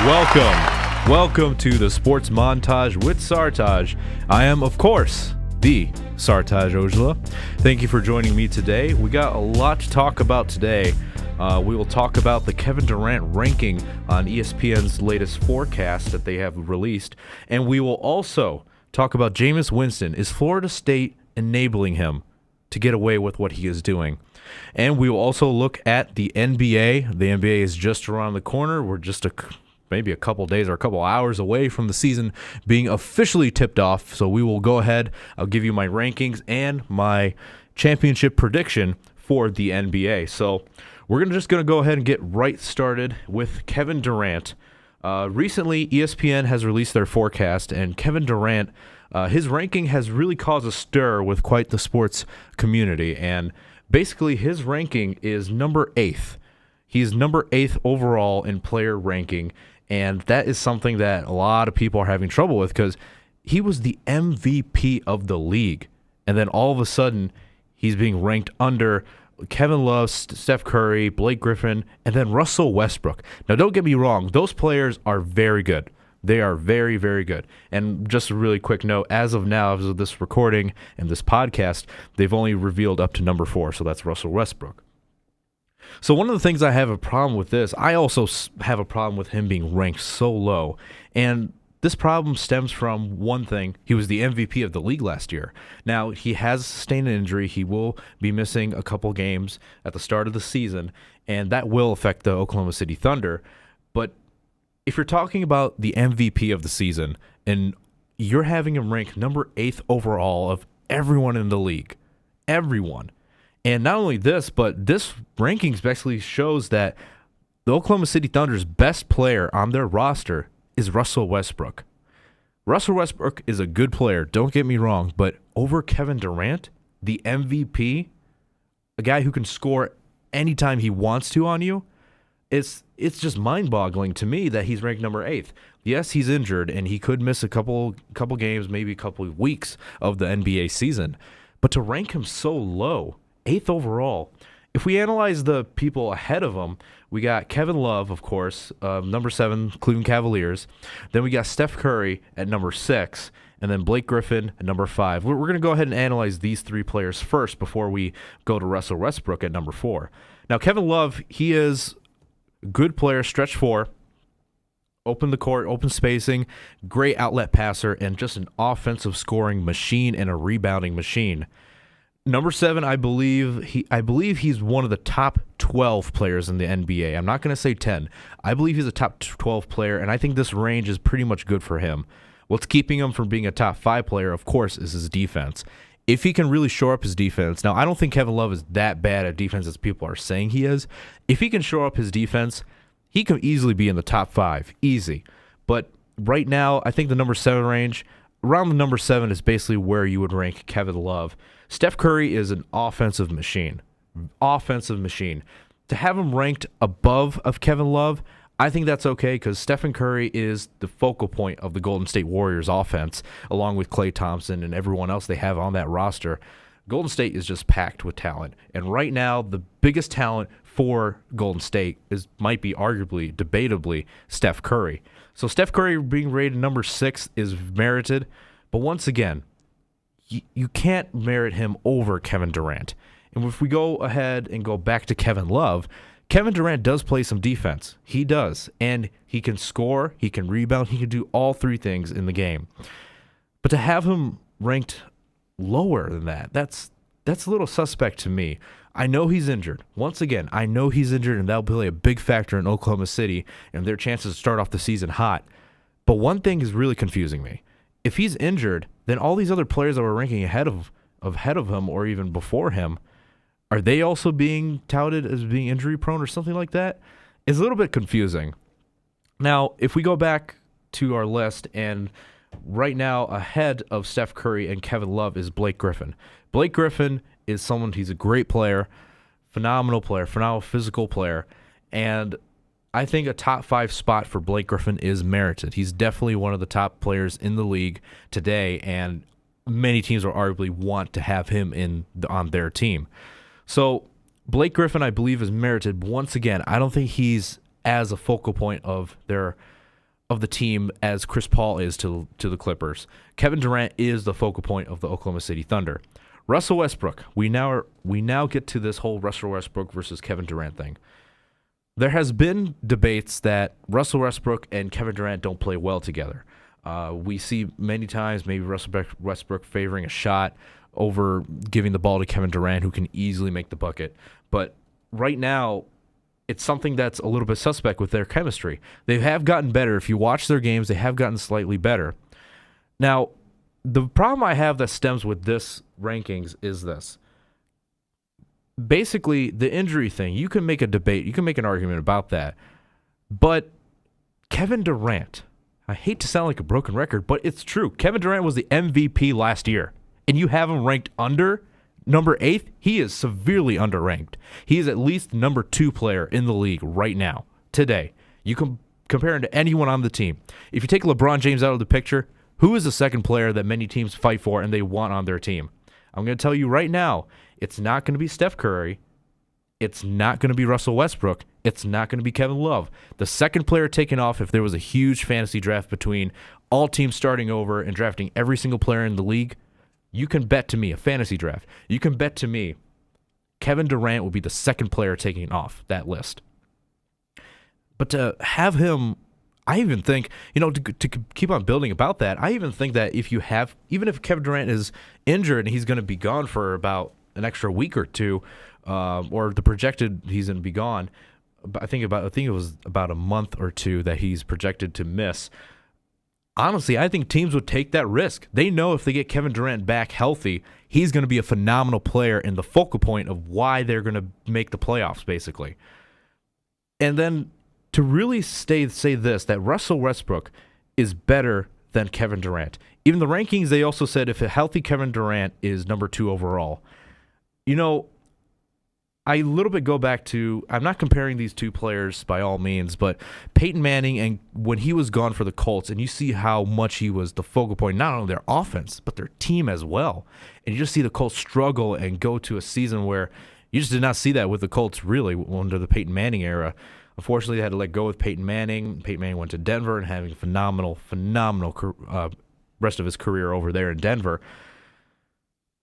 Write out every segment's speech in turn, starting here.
Welcome to the Sports Montage with Sartaj. I am, of course, the Sartaj Aujla. Thank you for joining me today. We got a lot to talk about today. We will talk about the Kevin Durant ranking on ESPN's latest forecast that they have released. And we will also talk about Jameis Winston. Is Florida State enabling him to get away with what he is doing? And we will also look at the NBA. The NBA is just around the corner. We're just maybe a couple days or a couple hours away from the season being officially tipped off. So we will go ahead. I'll give you my rankings and my championship prediction for the NBA. So we're just going to go ahead and get right started with Kevin Durant. Recently, ESPN has released their forecast, and Kevin Durant, his ranking has really caused a stir with quite the sports community. And basically, his ranking is number 8th. He's number 8th overall in player ranking. And that is something that a lot of people are having trouble with because he was the MVP of the league. And then all of a sudden, he's being ranked under Kevin Love, Steph Curry, Blake Griffin, and then Russell Westbrook. Now, don't get me wrong. Those players are very good. They are very, very good. And just a really quick note, as of now, as of this recording and this podcast, they've only revealed up to number 4, so that's Russell Westbrook. So one of the things I have a problem with this, I also have a problem with him being ranked so low. And this problem stems from one thing. He was the MVP of the league last year. Now, he has sustained an injury. He will be missing a couple games at the start of the season, and that will affect the Oklahoma City Thunder. But if you're talking about the MVP of the season, and you're having him ranked number 8th overall of everyone in the league, everyone. And not only this, but this rankings basically shows that the Oklahoma City Thunder's best player on their roster is Russell Westbrook. Russell Westbrook is a good player, don't get me wrong, but over Kevin Durant, the MVP, a guy who can score anytime he wants to on you, it's just mind-boggling to me that he's ranked number 8th. Yes, he's injured, and he could miss a couple games, maybe a couple of weeks of the NBA season. But to rank him so low, 8th overall. If we analyze the people ahead of him, we got Kevin Love, of course, number 7, Cleveland Cavaliers. Then we got Steph Curry at number 6, and then Blake Griffin at number 5. We're going to go ahead and analyze these 3 players first before we go to Russell Westbrook at number 4. Now, Kevin Love, he is a good player, stretch 4, open the court, open spacing, great outlet passer, and just an offensive scoring machine and a rebounding machine. Number 7, I believe he's one of the top 12 players in the NBA. I'm not going to say 10. I believe he's a top 12 player, and I think this range is pretty much good for him. What's keeping him from being a top 5 player, of course, is his defense. If he can really shore up his defense, now I don't think Kevin Love is that bad at defense as people are saying he is. If he can shore up his defense, he can easily be in the top 5, easy. But right now, I think the number 7 range, around the number 7 is basically where you would rank Kevin Love. Steph Curry is an offensive machine. To have him ranked above of Kevin Love, I think that's okay because Stephen Curry is the focal point of the Golden State Warriors offense, along with Klay Thompson and everyone else they have on that roster. Golden State is just packed with talent. And right now, the biggest talent for Golden State might be arguably, debatably, Steph Curry. So Steph Curry being rated number 6 is merited. But once again, you can't merit him over Kevin Durant. And if we go ahead and go back to Kevin Love, Kevin Durant does play some defense. He does. And he can score, he can rebound, he can do all 3 things in the game. But to have him ranked lower than that, that's a little suspect to me. I know he's injured. Once again, I know he's injured, and that'll play a big factor in Oklahoma City and their chances to start off the season hot. But one thing is really confusing me. If he's injured, then all these other players that were ranking ahead of him or even before him, are they also being touted as being injury prone or something like that? It's a little bit confusing. Now, if we go back to our list, and right now ahead of Steph Curry and Kevin Love is Blake Griffin. Blake Griffin is he's a great player, phenomenal physical player, and I think a top 5 spot for Blake Griffin is merited. He's definitely one of the top players in the league today, and many teams will arguably want to have him on their team. So Blake Griffin, I believe, is merited. Once again, I don't think he's as a focal point of their of the team as Chris Paul is to the Clippers. Kevin Durant is the focal point of the Oklahoma City Thunder. Russell Westbrook. We now get to this whole Russell Westbrook versus Kevin Durant thing. There has been debates that Russell Westbrook and Kevin Durant don't play well together. We see many times maybe Russell Westbrook favoring a shot over giving the ball to Kevin Durant, who can easily make the bucket. But right now, it's something that's a little bit suspect with their chemistry. They have gotten better. If you watch their games, they have gotten slightly better. Now, the problem I have that stems with this rankings is this. Basically, the injury thing, you can make a debate, you can make an argument about that. But Kevin Durant, I hate to sound like a broken record, but it's true. Kevin Durant was the MVP last year, and you have him ranked under number 8. He is severely underranked. He is at least number 2 player in the league right now, today. You can compare him to anyone on the team. If you take LeBron James out of the picture, who is the second player that many teams fight for and they want on their team? I'm going to tell you right now, it's not going to be Steph Curry. It's not going to be Russell Westbrook. It's not going to be Kevin Love. The second player taken off, if there was a huge fantasy draft between all teams starting over and drafting every single player in the league, you can bet to me, a fantasy draft, you can bet to me Kevin Durant will be the second player taken off that list. But to have him, I even think, to keep on building about that, I even think that even if Kevin Durant is injured and he's going to be gone for about an extra week or two, or the projected he's going to be gone, I think it was about a month or two that he's projected to miss. Honestly, I think teams would take that risk. They know if they get Kevin Durant back healthy, he's going to be a phenomenal player and the focal point of why they're going to make the playoffs, basically. And then to really say this, that Russell Westbrook is better than Kevin Durant. Even the rankings, they also said if a healthy Kevin Durant is number 2 overall. I a little bit go back to, I'm not comparing these two players by all means, but Peyton Manning, and when he was gone for the Colts, and you see how much he was the focal point, not only their offense, but their team as well. And you just see the Colts struggle and go to a season where you just did not see that with the Colts really under the Peyton Manning era. Unfortunately, they had to let go with Peyton Manning. Peyton Manning went to Denver and having a phenomenal rest of his career over there in Denver.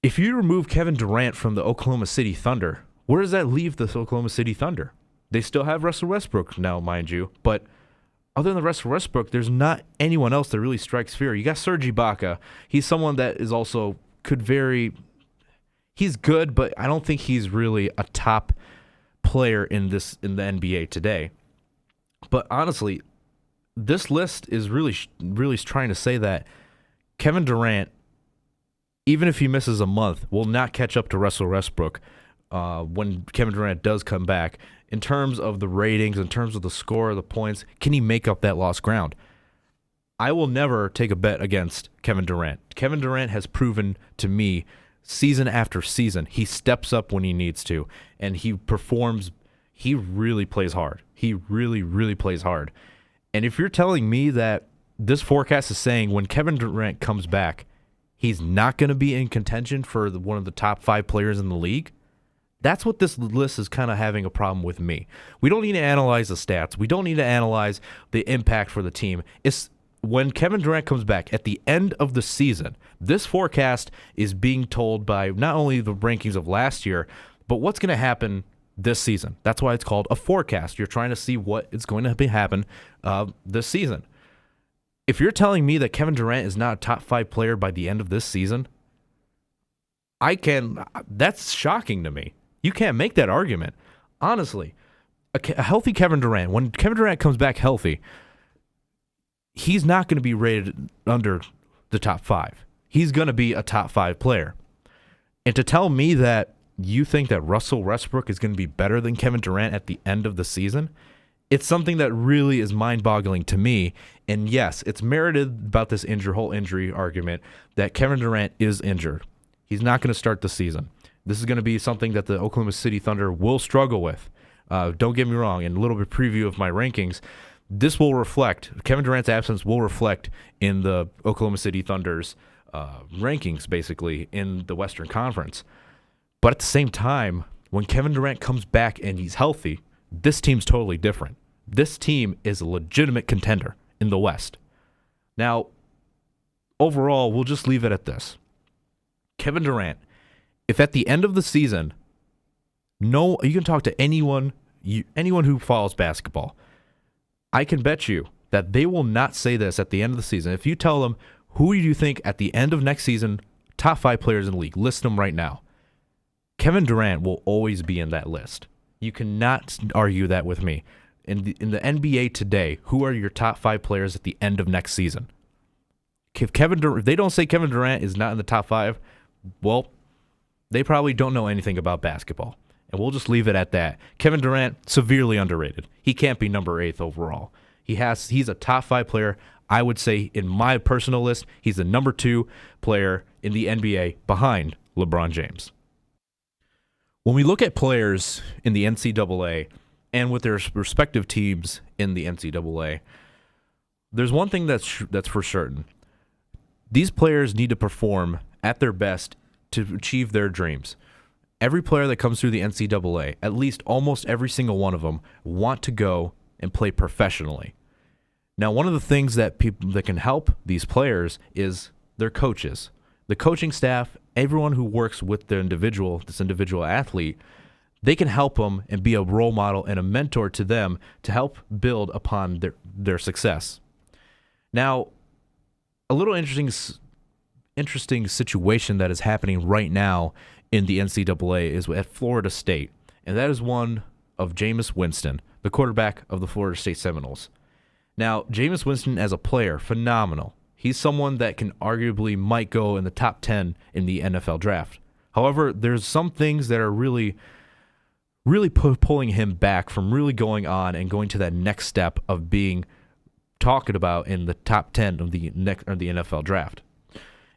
If you remove Kevin Durant from the Oklahoma City Thunder, where does that leave the Oklahoma City Thunder? They still have Russell Westbrook now, mind you, but other than Russell Westbrook, there's not anyone else that really strikes fear. You got Serge Ibaka. He's someone that is also he's good, but I don't think he's really a top player in the NBA today. But honestly, this list is really trying to say that Kevin Durant, even if he misses a month, will not catch up to Russell Westbrook when Kevin Durant does come back. In terms of the ratings, in terms of the score, the points, can he make up that lost ground? I will never take a bet against Kevin Durant. Kevin Durant has proven to me season after season, he steps up when he needs to, and he performs. He really plays hard. He really, really plays hard. And if you're telling me that this forecast is saying when Kevin Durant comes back, he's not going to be in contention for one of the top 5 players in the league, that's what this list is kind of having a problem with me. We don't need to analyze the stats. We don't need to analyze the impact for the team. It's when Kevin Durant comes back at the end of the season, this forecast is being told by not only the rankings of last year, but what's going to happen this season. That's why it's called a forecast. You're trying to see what is going to happen this season. If you're telling me that Kevin Durant is not a top 5 player by the end of this season, that's shocking to me. You can't make that argument. Honestly, a healthy Kevin Durant, when Kevin Durant comes back healthy, he's not going to be rated under the top 5. He's going to be a top 5 player. And to tell me that you think that Russell Westbrook is going to be better than Kevin Durant at the end of the season, it's something that really is mind-boggling to me. And yes, it's merited about this whole injury argument that Kevin Durant is injured. He's not going to start the season. This is going to be something that the Oklahoma City Thunder will struggle with. Don't get me wrong, in a little bit preview of my rankings, this will reflect, Kevin Durant's absence will reflect in the Oklahoma City Thunder's rankings, basically, in the Western Conference. But at the same time, when Kevin Durant comes back and he's healthy, this team's totally different. This team is a legitimate contender. in the West. Now, overall, we'll just leave it at this. Kevin Durant, if at the end of the season, you can talk to anyone who follows basketball, I can bet you that they will not say this at the end of the season. If you tell them, who do you think at the end of next season, top 5 players in the league, list them right now. Kevin Durant will always be in that list. You cannot argue that with me. In the NBA today, who are your top 5 players at the end of next season? If they don't say Kevin Durant is not in the top 5, well, they probably don't know anything about basketball. And we'll just leave it at that. Kevin Durant, severely underrated. He can't be number 8th overall. He's a top 5 player. I would say in my personal list, he's the number 2 player in the NBA behind LeBron James. When we look at players in the NCAA and with their respective teams in the NCAA, there's one thing that's for certain. These players need to perform at their best to achieve their dreams. Every player that comes through the NCAA, at least almost every single one of them, want to go and play professionally. Now, one of the things that can help these players is their coaches. The coaching staff, everyone who works with this individual athlete, they can help them and be a role model and a mentor to them to help build upon their success. Now, a little interesting situation that is happening right now in the NCAA is at Florida State, and that is one of Jameis Winston, the quarterback of the Florida State Seminoles. Now, Jameis Winston as a player, phenomenal. He's someone that might go in the top 10 in the NFL draft. However, there's some things that are really pulling him back from really going on and going to that next step of being talked about in the top 10 of the NFL draft.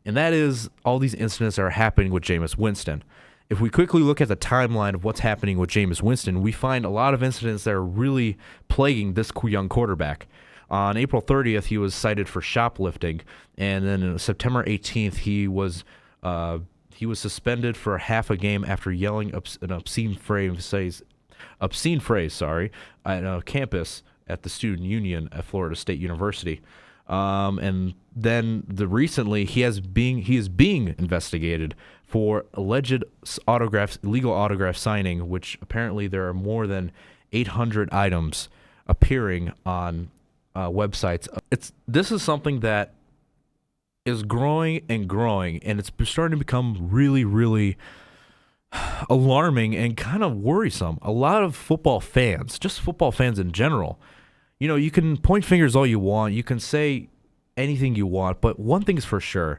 And that is all these incidents that are happening with Jameis Winston. If we quickly look at the timeline of what's happening with Jameis Winston, we find a lot of incidents that are really plaguing this young quarterback. On April 30th, he was cited for shoplifting, and then on September 18th, he was suspended for half a game after yelling an obscene phrase at a campus at the student union at Florida State University. And then recently, he is being investigated for alleged illegal autograph signing, which apparently there are more than 800 items appearing on websites. This is something that is growing, and it's starting to become really, really alarming and kind of worrisome. A lot of football fans, just football fans in general, you can point fingers all you want, you can say anything you want, but one thing's for sure,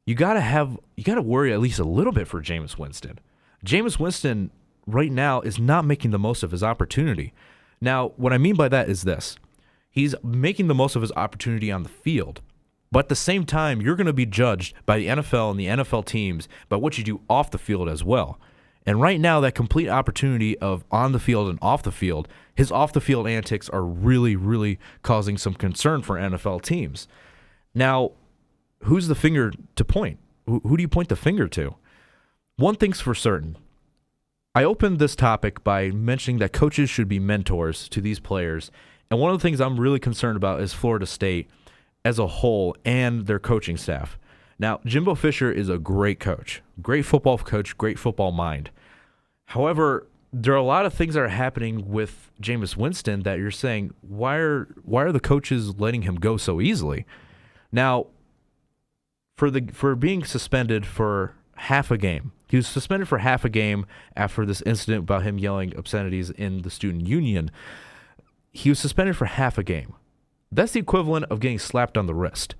you gotta worry at least a little bit for Jameis Winston. Jameis Winston right now is not making the most of his opportunity. Now, what I mean by that is this. He's making the most of his opportunity on the field. But at the same time, you're going to be judged by the NFL and the NFL teams by what you do off the field as well. And right now, that complete opportunity of on the field and off the field, his off the field antics are really, really causing some concern for NFL teams. Now, who's the finger to point? Who do you point the finger to? One thing's for certain. I opened this topic by mentioning that coaches should be mentors to these players. And one of the things I'm really concerned about is Florida State as a whole and their coaching staff. Now, Jimbo Fisher is a great coach, great football coach, great football mind. However, there are a lot of things that are happening with Jameis Winston that you're saying, why are the coaches letting him go so easily? Now, for being suspended for half a game, he was suspended for half a game after this incident about him yelling obscenities in the student union. He was suspended for half a game. That's the equivalent of getting slapped on the wrist.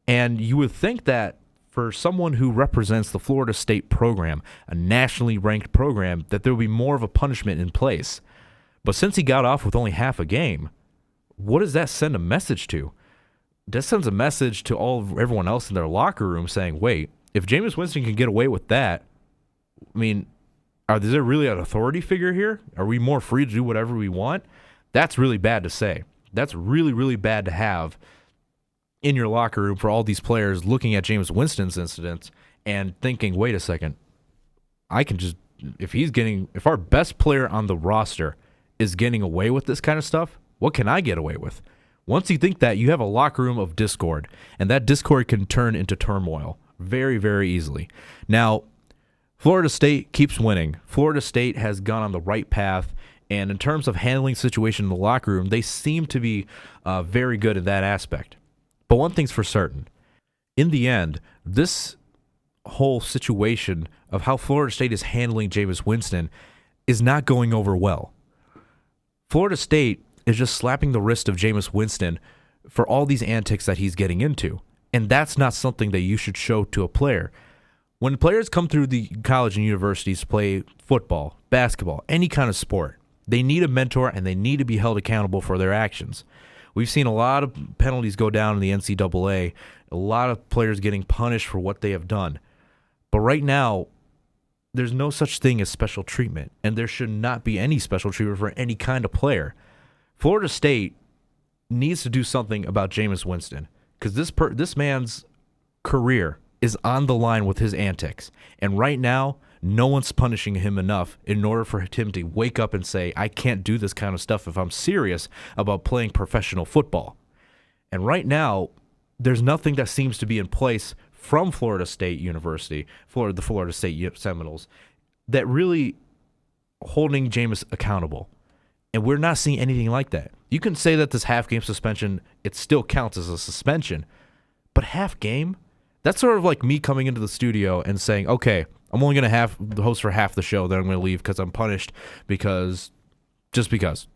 And you would think that for someone who represents the Florida State program, a nationally ranked program, that there would be more of a punishment in place. But since he got off with only half a game, what does that send a message to? That sends a message to everyone else in their locker room saying, wait, if Jameis Winston can get away with that, I mean, is there really an authority figure here? Are we more free to do whatever we want? That's really bad to say. That's really, really bad to have in your locker room for all these players looking at Jameis Winston's incidents and thinking, wait a second, if our best player on the roster is getting away with this kind of stuff, what can I get away with? Once you think that, you have a locker room of discord, and that discord can turn into turmoil very, very easily. Now, Florida State keeps winning. Florida State has gone on the right path, and in terms of handling situation in the locker room, they seem to be very good in that aspect. But one thing's for certain. In the end, this whole situation of how Florida State is handling Jameis Winston is not going over well. Florida State is just slapping the wrist of Jameis Winston for all these antics that he's getting into, and that's not something that you should show to a player. When players come through the college and universities to play football, basketball, any kind of sport, they need a mentor and they need to be held accountable for their actions. We've seen a lot of penalties go down in the NCAA, a lot of players getting punished for what they have done. But right now, there's no such thing as special treatment, and there should not be any special treatment for any kind of player. Florida State needs to do something about Jameis Winston, because this man's career is on the line with his antics. And right now, no one's punishing him enough in order for him to wake up and say, I can't do this kind of stuff if I'm serious about playing professional football. And right now, there's nothing that seems to be in place from Florida State University, the Florida State Seminoles, that really holding Jameis accountable. And we're not seeing anything like that. You can say that this half-game suspension, it still counts as a suspension, but half-game? That's sort of like me coming into the studio and saying, okay, I'm only going to host for half the show, then I'm going to leave because I'm punished just because.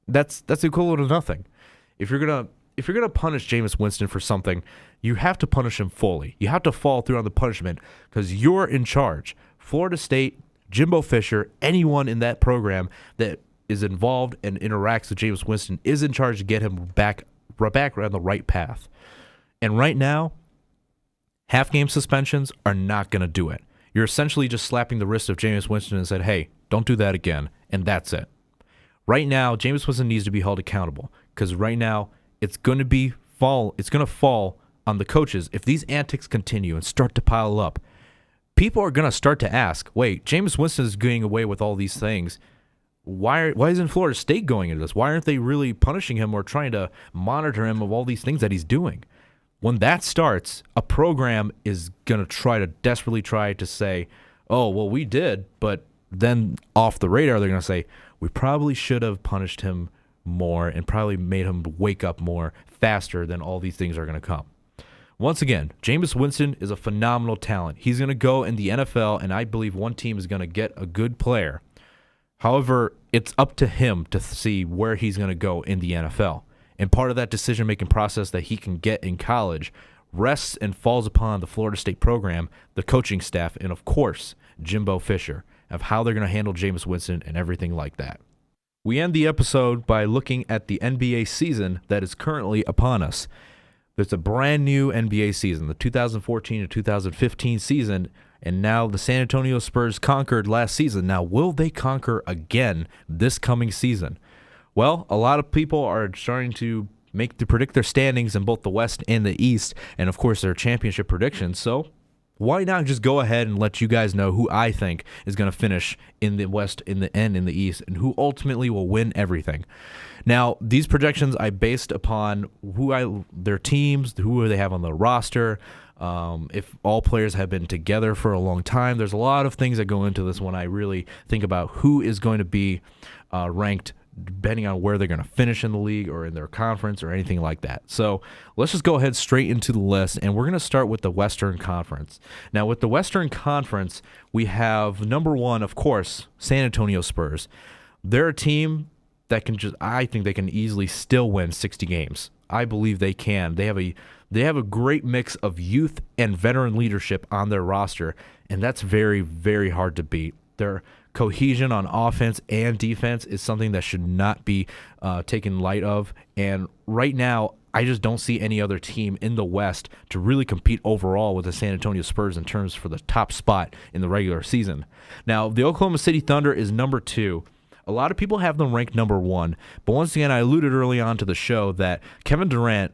That's equivalent to nothing. If you're gonna punish Jameis Winston for something, you have to punish him fully. You have to follow through on the punishment because you're in charge. Florida State, Jimbo Fisher, anyone in that program that is involved and interacts with Jameis Winston is in charge to get him back on the right path. And right now, half-game suspensions are not going to do it. You're essentially just slapping the wrist of Jameis Winston and said, hey, don't do that again, and that's it. Right now, Jameis Winston needs to be held accountable because right now it's going to fall on the coaches. If these antics continue and start to pile up, people are going to start to ask, wait, Jameis Winston is getting away with all these things. Why isn't Florida State going into this? Why aren't they really punishing him or trying to monitor him of all these things that he's doing? When that starts, a program is going to desperately try to say, oh, well, we did, but then off the radar, they're going to say, we probably should have punished him more and probably made him wake up more faster than all these things are going to come. Once again, Jameis Winston is a phenomenal talent. He's going to go in the NFL, and I believe one team is going to get a good player. However, it's up to him to see where he's going to go in the NFL. And part of that decision-making process that he can get in college rests and falls upon the Florida State program, the coaching staff, and, of course, Jimbo Fisher, of how they're going to handle Jameis Winston and everything like that. We end the episode by looking at the NBA season that is currently upon us. It's a brand new NBA season, the 2014 to 2015 season, and now the San Antonio Spurs conquered last season. Now, will they conquer again this coming season? Well, a lot of people are starting to predict their standings in both the West and the East, and of course their championship predictions. So why not just go ahead and let you guys know who I think is going to finish in the West, in the end, in the East, and who ultimately will win everything. Now, these projections I based upon their teams, who they have on the roster, if all players have been together for a long time. There's a lot of things that go into this when I really think about who is going to be ranked depending on where they're going to finish in the league or in their conference or anything like that. So let's just go ahead straight into the list, and we're going to start with the Western Conference. Now, with the Western Conference, we have number one, of course, San Antonio Spurs. They're a team that I think they can easily still win 60 games. I believe they can. They have a great mix of youth and veteran leadership on their roster, and that's very, very hard to beat. Their cohesion on offense and defense is something that should not be taken light of. And right now, I just don't see any other team in the West to really compete overall with the San Antonio Spurs in terms for the top spot in the regular season. Now, the Oklahoma City Thunder is number 2. A lot of people have them ranked number 1. But once again, I alluded early on to the show that Kevin Durant,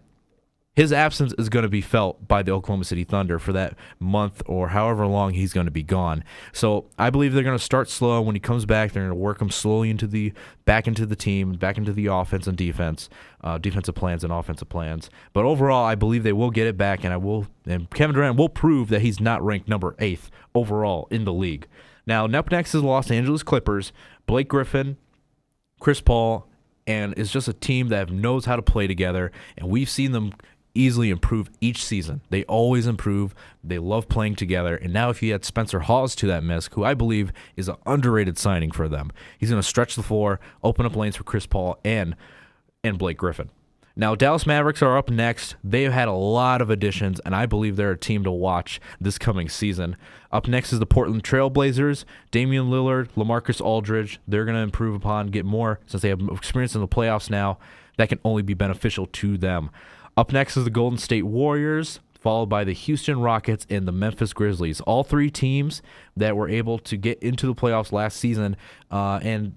his absence is going to be felt by the Oklahoma City Thunder for that month or however long he's going to be gone. So I believe they're going to start slow. When he comes back, they're going to work him slowly back into the team, back into the offense and defensive plans and offensive plans. But overall, I believe they will get it back, and Kevin Durant will prove that he's not ranked number 8th overall in the league. Now, up next is the Los Angeles Clippers. Blake Griffin, Chris Paul, and it's just a team that knows how to play together, and we've seen them easily improve each season. They always improve. They love playing together, and now if you add Spencer Hawes to that mix, who I believe is an underrated signing for them, he's going to stretch the floor, open up lanes for Chris Paul and Blake Griffin. Now, Dallas Mavericks are up next. They've had a lot of additions, and I believe they're a team to watch this coming season. Up next is the Portland Trail Blazers. Damian Lillard, LaMarcus Aldridge, they're going to improve upon, get more, since they have experience in the playoffs now. That can only be beneficial to them. Up next is the Golden State Warriors, followed by the Houston Rockets and the Memphis Grizzlies. All three teams that were able to get into the playoffs last season, and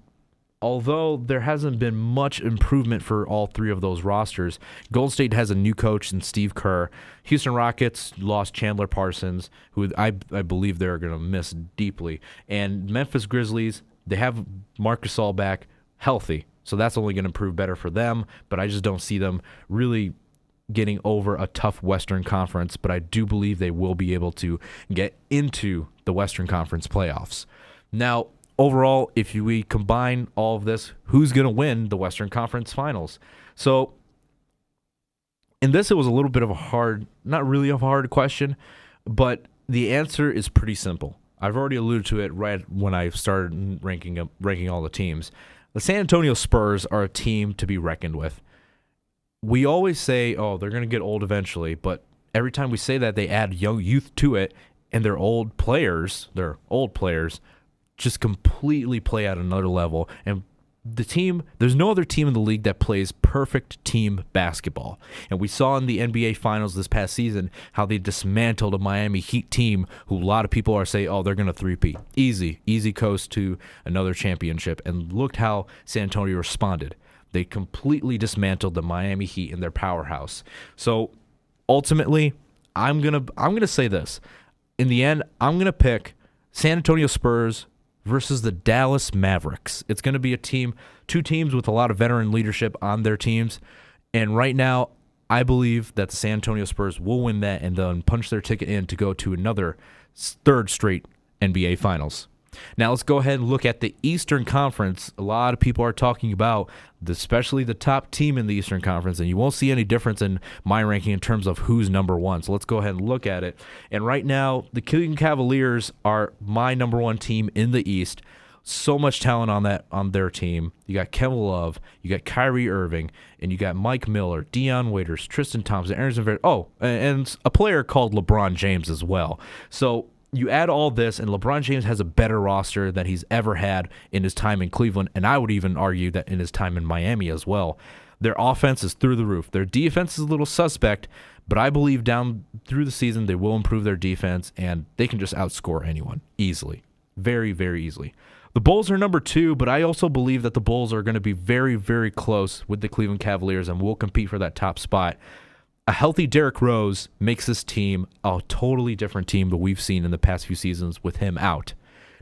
although there hasn't been much improvement for all three of those rosters, Golden State has a new coach in Steve Kerr. Houston Rockets lost Chandler Parsons, who I believe they're going to miss deeply. And Memphis Grizzlies, they have Marc Gasol back healthy, so that's only going to prove better for them, but I just don't see them really getting over a tough Western Conference, but I do believe they will be able to get into the Western Conference playoffs. Now, overall, if we combine all of this, who's going to win the Western Conference Finals? So, in this, it was a little bit of a hard, not really a hard question, but the answer is pretty simple. I've already alluded to it right when I started ranking all the teams. The San Antonio Spurs are a team to be reckoned with. We always say, oh, they're going to get old eventually, but every time we say that, they add young youth to it, and their old players just completely play at another level. And there's no other team in the league that plays perfect team basketball. And we saw in the NBA Finals this past season how they dismantled a Miami Heat team who a lot of people are saying, oh, they're going to three-peat. Easy coast to another championship. And looked how San Antonio responded. They completely dismantled the Miami Heat in their powerhouse. So ultimately, I'm gonna say this. In the end, I'm gonna pick San Antonio Spurs versus the Dallas Mavericks. It's going to be two teams with a lot of veteran leadership on their teams. And right now, I believe that the San Antonio Spurs will win that and then punch their ticket in to go to another third straight NBA Finals. Now let's go ahead and look at the Eastern Conference. A lot of people are talking about, especially the top team in the Eastern Conference, and you won't see any difference in my ranking in terms of who's number one. So let's go ahead and look at it. And right now, the Cleveland Cavaliers are my number one team in the East. So much talent on their team. You got Kevin Love, you got Kyrie Irving, and you got Mike Miller, Deion Waiters, Tristan Thompson, Aaron Zimmer. Oh, and a player called LeBron James as well. So you add all this, and LeBron James has a better roster than he's ever had in his time in Cleveland, and I would even argue that in his time in Miami as well. Their offense is through the roof. Their defense is a little suspect, but I believe down through the season they will improve their defense, and they can just outscore anyone easily. Very, very easily. The Bulls are number 2, but I also believe that the Bulls are going to be very, very close with the Cleveland Cavaliers and will compete for that top spot. A healthy Derrick Rose makes this team a totally different team that we've seen in the past few seasons with him out.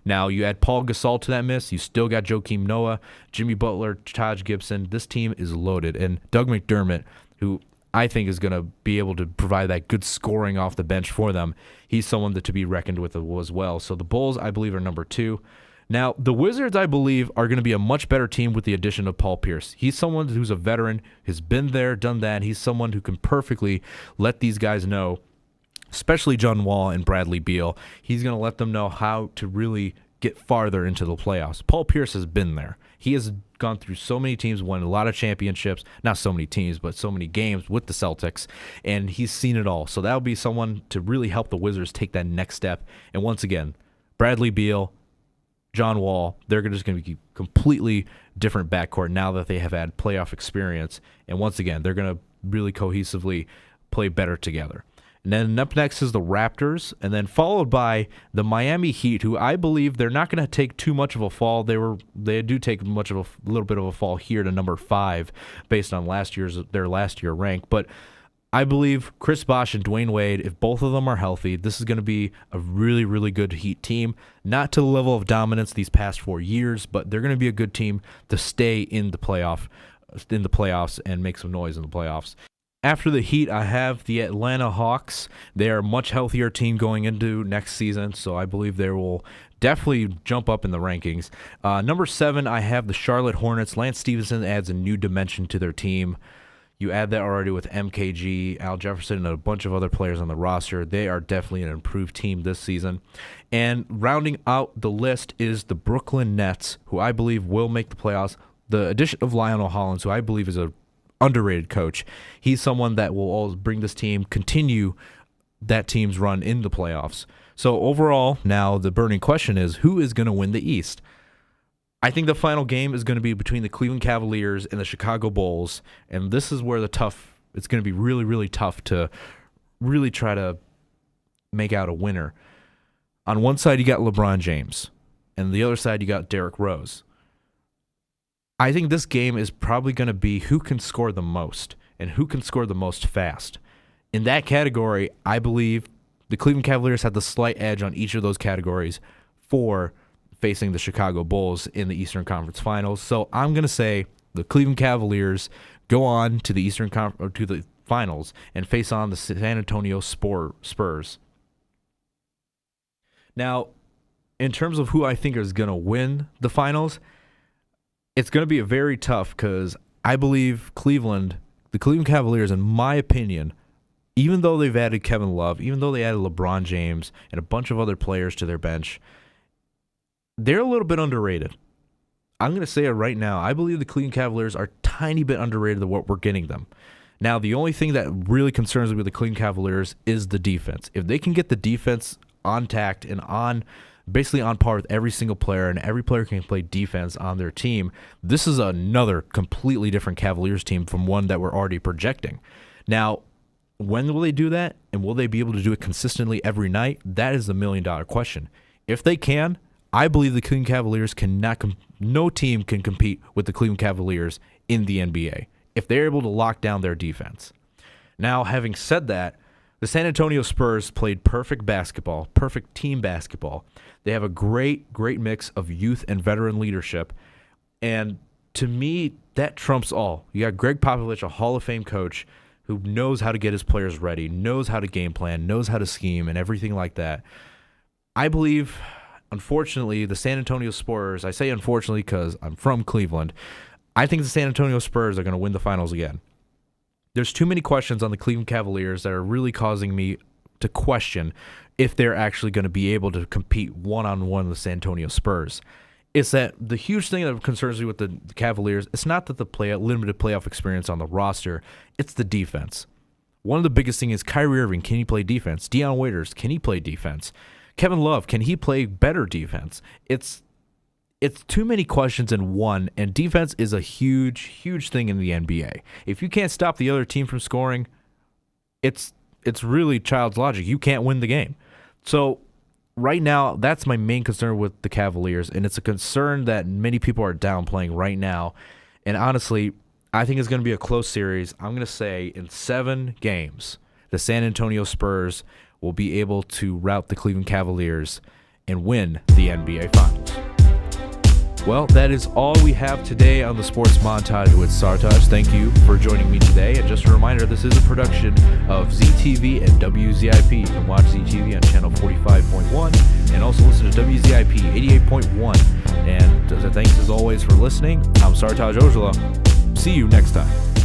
Now, you add Paul Gasol to that mix. You still got Joakim Noah, Jimmy Butler, Taj Gibson. This team is loaded. And Doug McDermott, who I think is going to be able to provide that good scoring off the bench for them, he's someone to be reckoned with as well. So the Bulls, I believe, are number 2. Now, the Wizards, I believe, are going to be a much better team with the addition of Paul Pierce. He's someone who's a veteran, has been there, done that. He's someone who can perfectly let these guys know, especially John Wall and Bradley Beal. He's going to let them know how to really get farther into the playoffs. Paul Pierce has been there. He has gone through so many teams, won a lot of championships, not so many teams, but so many games with the Celtics, and he's seen it all. So that'll be someone to really help the Wizards take that next step. And once again, Bradley Beal, John Wall, they're just going to be completely different backcourt now that they have had playoff experience. And once again, they're going to really cohesively play better together. And then up next is the Raptors, and then followed by the Miami Heat, who I believe they're not going to take too much of a fall. They do take little bit of a fall here to number 5 based on their last year rank. But I believe Chris Bosh and Dwayne Wade, if both of them are healthy, this is going to be a really, really good Heat team. Not to the level of dominance these past 4 years, but they're going to be a good team to stay in the playoffs and make some noise in the playoffs. After the Heat, I have the Atlanta Hawks. They are a much healthier team going into next season, so I believe they will definitely jump up in the rankings. Number 7, I have the Charlotte Hornets. Lance Stevenson adds a new dimension to their team. You add that already with MKG, Al Jefferson, and a bunch of other players on the roster. They are definitely an improved team this season. And rounding out the list is the Brooklyn Nets, who I believe will make the playoffs. The addition of Lionel Hollins, who I believe is a underrated coach. He's someone that will always bring this team, continue that team's run in the playoffs. So overall, now the burning question is, who is going to win the East? I think the final game is going to be between the Cleveland Cavaliers and the Chicago Bulls, and this is where it's going to be really, really tough to really try to make out a winner. On one side, you got LeBron James, and the other side, you got Derrick Rose. I think this game is probably going to be who can score the most and who can score the most fast. In that category, I believe the Cleveland Cavaliers have the slight edge on each of those categories for facing the Chicago Bulls in the Eastern Conference Finals. So I'm going to say the Cleveland Cavaliers go on to the to the Finals and face on the San Antonio Spurs. Now, in terms of who I think is going to win the Finals, it's going to be a very tough because I believe the Cleveland Cavaliers, in my opinion, even though they've added Kevin Love, even though they added LeBron James and a bunch of other players to their bench, they're a little bit underrated. I'm going to say it right now. I believe the Cleveland Cavaliers are a tiny bit underrated than what we're getting them. Now, the only thing that really concerns me with the Cleveland Cavaliers is the defense. If they can get the defense on tact and basically on par with every single player, and every player can play defense on their team, this is another completely different Cavaliers team from one that we're already projecting. Now, when will they do that, and will they be able to do it consistently every night? That is the million-dollar question. If they can, I believe the Cleveland Cavaliers no team can compete with the Cleveland Cavaliers in the NBA if they're able to lock down their defense. Now, having said that, the San Antonio Spurs played perfect basketball, perfect team basketball. They have a great, great mix of youth and veteran leadership. And to me, that trumps all. You got Greg Popovich, a Hall of Fame coach, who knows how to get his players ready, knows how to game plan, knows how to scheme, and everything like that. I believe, unfortunately, the San Antonio Spurs, I say unfortunately because I'm from Cleveland, I think the San Antonio Spurs are going to win the finals again. There's too many questions on the Cleveland Cavaliers that are really causing me to question if they're actually going to be able to compete one-on-one with the San Antonio Spurs. It's that the huge thing that concerns me with the Cavaliers, it's not that the limited playoff experience on the roster, it's the defense. One of the biggest things is Kyrie Irving, can he play defense? Deion Waiters, can he play defense? Kevin Love, can he play better defense? It's too many questions in one, and defense is a huge, huge thing in the NBA. If you can't stop the other team from scoring, it's really child's logic. You can't win the game. So right now, that's my main concern with the Cavaliers, and it's a concern that many people are downplaying right now. And honestly, I think it's going to be a close series. I'm going to say in 7 games, the San Antonio Spurs will be able to rout the Cleveland Cavaliers and win the NBA Finals. Well, that is all we have today on the Sports Montage with Sartaj. Thank you for joining me today. And just a reminder, this is a production of ZTV and WZIP. You can watch ZTV on channel 45.1 and also listen to WZIP 88.1. And thanks as always for listening. I'm Sartaj Aujla. See you next time.